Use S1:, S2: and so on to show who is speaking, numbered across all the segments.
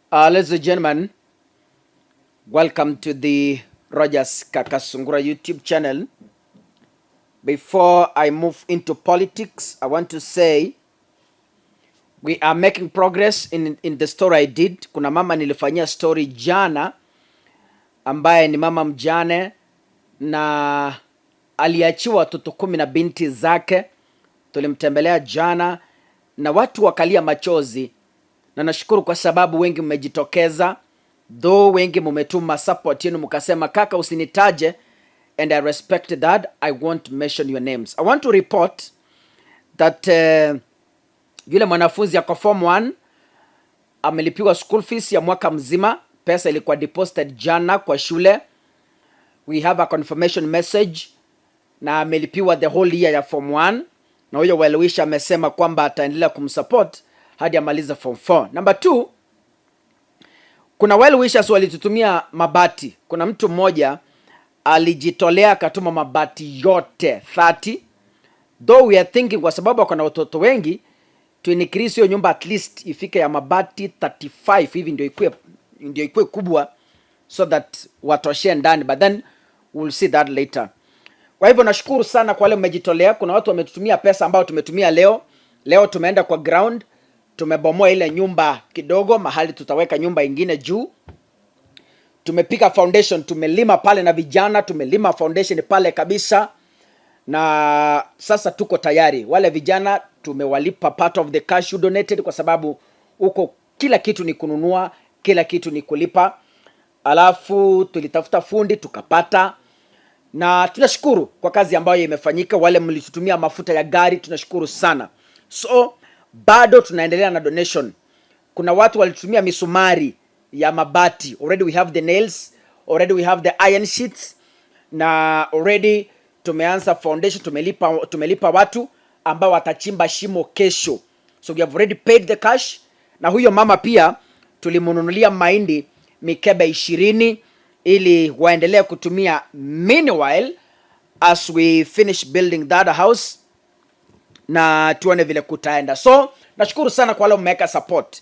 S1: Ladies and gentlemen, welcome to the Rogers Kakasungura YouTube channel. Before I move into politics, I want to say we are making progress in the story I did. Kuna mama nilifanyia story jana ambaye ni mama mjane na aliachiwa watoto 10 na binti zake. Tulimtembelea jana na watu wakalia machozi, na nashukuru kwa sababu wengi mmejitokeza, though wengi mumetuma support yenu mkasema kaka usinitaje, and I respect that. I won't mention your names. I want to report that yule mwanafunzi ako form 1 amelipiwa school fees ya mwaka mzima. Pesa ilikuwa deposited jana kwa shule. We have a confirmation message na amelipiwa the whole year ya form 1, na huyo well-wisher amesema kwamba ataendelea kumsupport hadi amaliza form 4. Number 2, kuna well-wishers walitutumia mabati. Kuna mtu mmoja alijitolea akatuma mabati yote 30. Though we are thinking kwa sababu kuna watoto wengi to increase hiyo nyumba at least ifike ya mabati 35 hivi ndio ikue kubwa, so that watoshe ndani, but then we'll see that later. Kwa hivyo nashukuru sana kwa wale mmejitolea. Kuna watu wametutumia pesa ambao tumetumia leo tumeenda kwa ground, tumebomoa ile nyumba kidogo, mahali tutaweka nyumba ingine juu. Tumepika foundation, tumelima pale na vijana, tumelima foundation pale kabisa, na sasa tuko tayari. Wale vijana tumewalipa part of the cash you donated, kwa sababu huko kila kitu ni kununua, kila kitu ni kulipa. Alafu tulitafuta fundi tukapata, na tunashukuru kwa kazi ambayo imefanyika. Wale mlitutumia mafuta ya gari tunashukuru sana. So bado tunaendelea na donation. Kuna watu walitumia misumari ya mabati. Already we have the nails, already we have the iron sheets, na already tumeanza foundation. Tumelipa watu ambao watachimba shimo kesho. So we have already paid the cash. Na huyo mama pia tulimununulia mahindi mikebe 20 ili waendelee kutumia meanwhile as we finish building that house, na tuone vile kutaenda. So nashukuru sana kwa wale mmeweka support.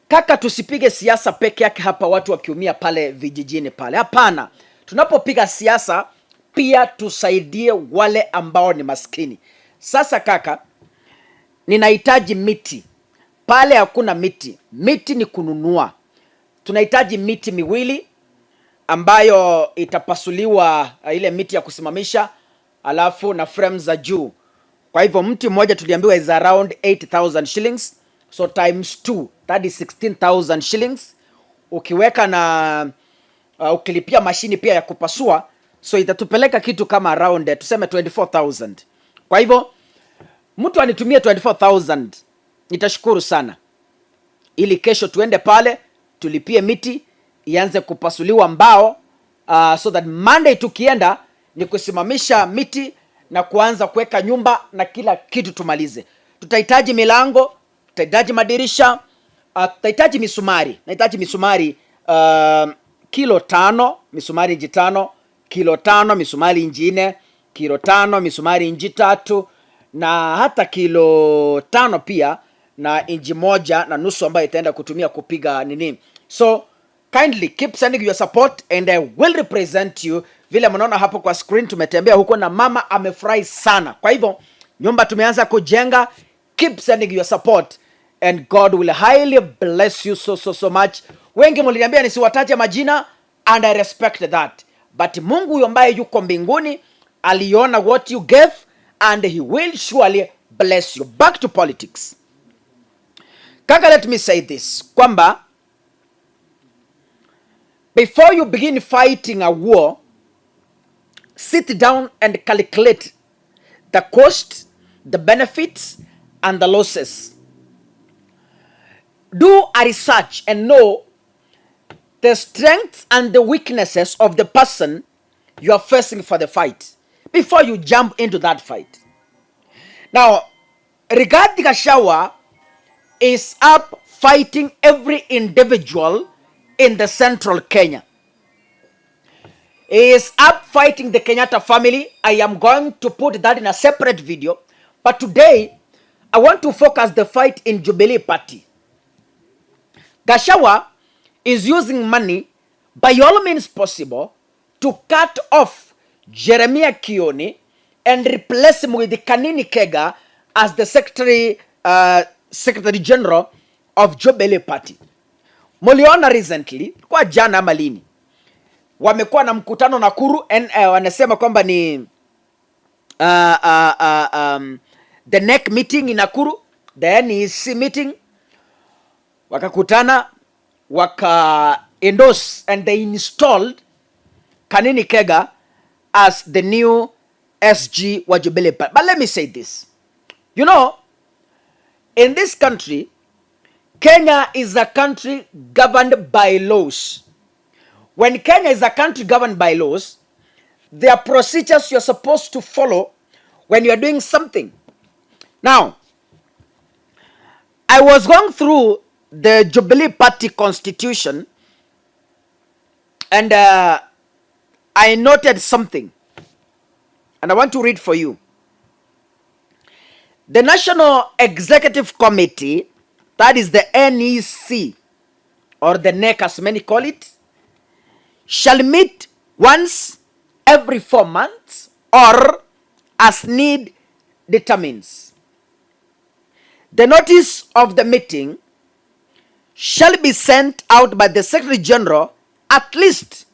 S1: Kaka, tusipige siasa peke yake hapa watu wakiumia pale vijijini pale. Hapana. Tunapopiga siasa pia tusaidie wale ambao ni maskini. Sasa kaka, ninahitaji miti. Pale hakuna miti. Miti ni kununua. Tunahitaji miti miwili ambayo itapasuliwa, ile miti ya kusimamisha, alafu na frames za juu. Kwa hivyo mti mmoja tuliambiwa is around 8,000 shillings. So times 2, that is 16,000 shillings. Ukiweka na ukilipia mashini pia ya kupasua, so itatupeleka kitu kama around tuseme 24,000. Kwa hivyo mtu anitumie 24,000, nitashukuru sana, ili kesho tuende pale tulipie miti ianze kupasuliwa mbao, so that Monday tukienda ni kusimamisha miti na kuanza kuweka nyumba na kila kitu tumalize. Tutahitaji milango, tutahitaji madirisha, tutahitaji misumari. Nahitaji misumari kilo 5, misumari inji 5, kilo 5 misumari inji 4, kilo 5 misumari inji 3, na hata kilo 5 pia na inji 1.5 ambayo itaenda kutumia kupiga nini. So kindly keep sending your support and I will represent you. Vile mnaona hapo kwa screen tumetembea huko na mama amefurahi sana. Kwa hivyo nyumba tumeanza kujenga. Keep sending your support and God will highly bless you so much. Wengi mliniambia nisiwataje majina and I respect that. But Mungu huyo ambaye yuko mbinguni aliona what you gave and he will surely bless you. Back to politics. Kaka, let me say this, kwamba before you begin fighting a war, sit down and calculate the cost, the benefits, and the losses. Do a research and know the strengths and the weaknesses of the person you are facing for the fight before you jump into that fight. Now, Rigathi Gachagua is up fighting every individual in the central Kenya. He is up fighting the Kenyatta family. I am going to put that in a separate video. But today, I want to focus the fight in Jubilee Party. Gachagua is using money by all means possible to cut off Jeremiah Kioni and replace him with Kanini Kega as the Secretary General of Jubilee Party. Muliona recently kwa jana malini wamekuwa na mkutano Nakuru and wanasema kwamba ni the NEC meeting in Nakuru, the NEC meeting, wakakutana waka endorse and they installed Kanini Kega as the new SG wa Jubilee Party. But let me say this, you know, in this country, Kenya is a country governed by laws. When Kenya is a country governed by laws, there are procedures you're supposed to follow when you're doing something. Now, I was going through the Jubilee Party constitution and I noted something and I want to read for you. The National Executive Committee, that is the NEC or the NEC as many call it, shall meet once every 4 months or as need determines. The notice of the meeting shall be sent out by the Secretary General at least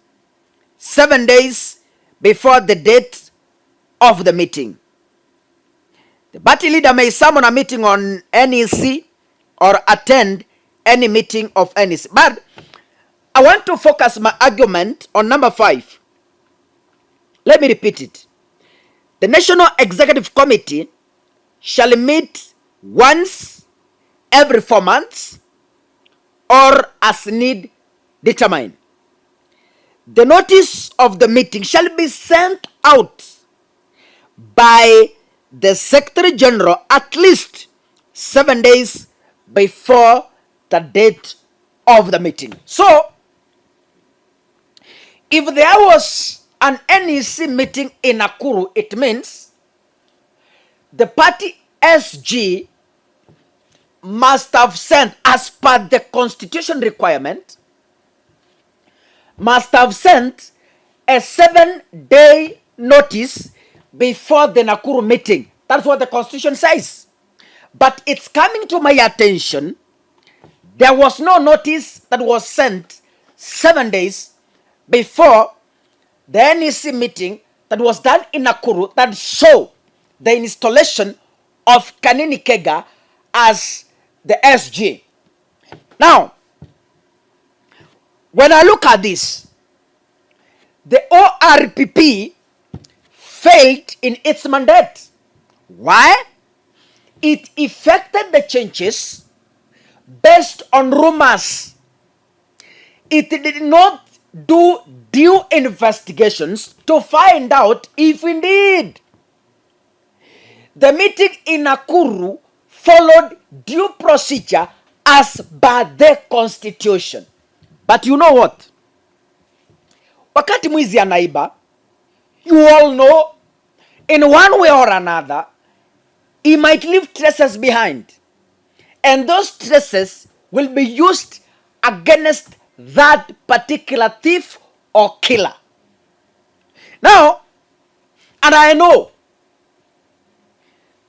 S1: 7 days before the date of the meeting. The party leader may summon a meeting on NEC or attend any meeting of NEC. But I want to focus my argument on number 5. Let me repeat it. The National Executive Committee shall meet once every 4 months or as need determined. The notice of the meeting shall be sent out by the Secretary General at least 7 days before the date of the meeting. So, if there was an NEC meeting in Nakuru, it means the party SG must have sent, as per the constitution requirement, must have sent a 7-day notice before the Nakuru meeting. That's what the constitution says. But it's coming to my attention, there was no notice that was sent 7 days before the NEC meeting that was done in Nakuru that showed the installation of Kanini Kega as the SG. Now, when I look at this, the ORPP failed in its mandate. Why? It effected the changes based on rumors. It did not do due investigations to find out if indeed the meeting in Nakuru followed due procedure as per the constitution. But you know what? Wakati mwizi anaiba, you all know, in one way or another, he might leave traces behind. And those traces will be used against that particular thief or killer. Now, and I know,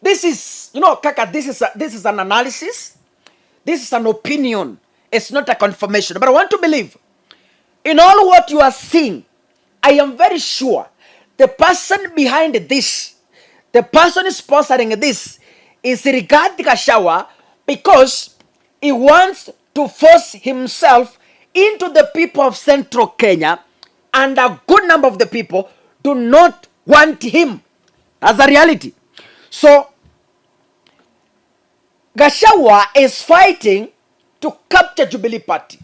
S1: this is, you know, Kaka, this is an analysis. This is an opinion. It's not a confirmation. But I want to believe, in all what you are seeing, I am very sure the person behind this, the person sponsoring this, is Rigathi Gachagua, because he wants to force himself into the people of Central Kenya, and a good number of the people do not want him. That's a reality. So, Gachagua is fighting to capture Jubilee Party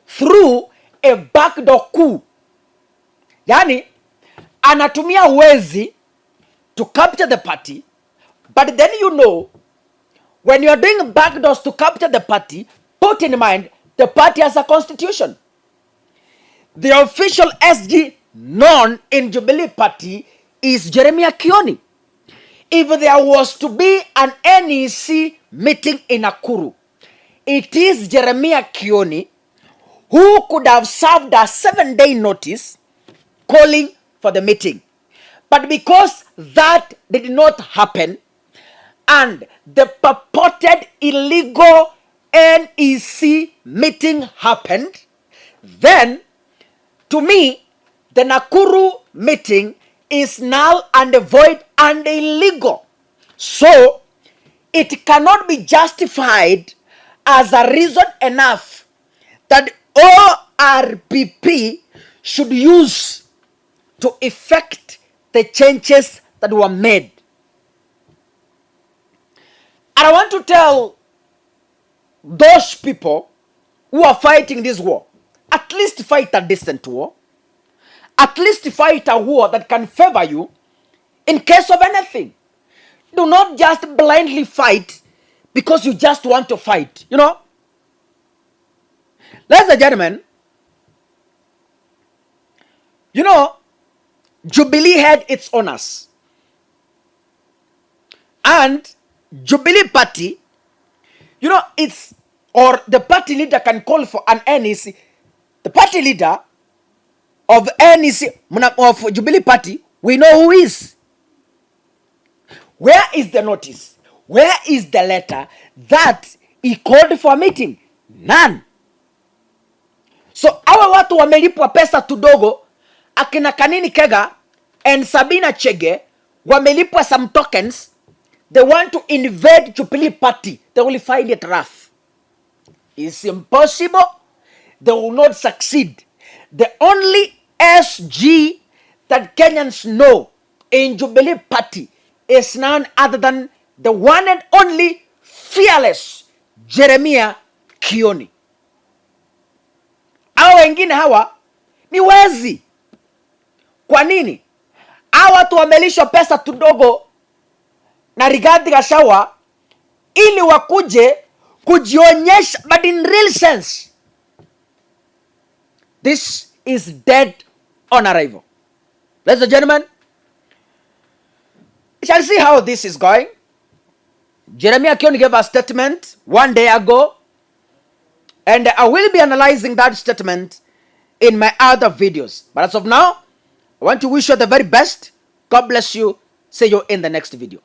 S1: through a backdoor coup. Yani, anatumia wezi to capture the party, but then you know, when you are doing backdoors to capture the party, put in mind, the party has a constitution. The official SG known in Jubilee Party is Jeremiah Kioni. If there was to be an NEC meeting in Nakuru, it is Jeremiah Kioni who could have served a 7-day notice calling for the meeting. But because that did not happen, and the purported illegal NEC meeting happened, then to me, the Nakuru meeting is null and void and illegal. So it cannot be justified as a reason enough that ORPP should use to effect the changes that were made. And I want to tell those people who are fighting this war, at least fight a decent war. At least fight a war that can favor you in case of anything. Do not just blindly fight because you just want to fight. You know, ladies and gentlemen, you know, Jubilee had its owners. And Jubilee Party, you know, or the party leader can call for an NEC. The party leader of NEC, of Jubilee Party, we know who is. Where is the notice? Where is the letter that he called for a meeting? None. So hawa watu wamelipwa pesa tudogo, akina Kanini Kega and Sabina Chege wamelipwa some tokens. They want to invade Jubilee Party. They will find it rough. It's impossible. They will not succeed. The only SG that Kenyans know in Jubilee Party is none other than the one and only fearless Jeremiah Kioni. Hawa wengine hawa ni wezi. Kwa nini? Hawa watu wamelishwa pesa tudogo na Rigathi Gachagua ili wakuje kujionyesha, but in real sense this is dead on arrival. Ladies and gentlemen, we shall see how this is going. Jeremiah Kioni gave a statement one day ago, and I will be analyzing that statement in my other videos. But as of now, I want to wish you the very best. God bless you. See you in the next video.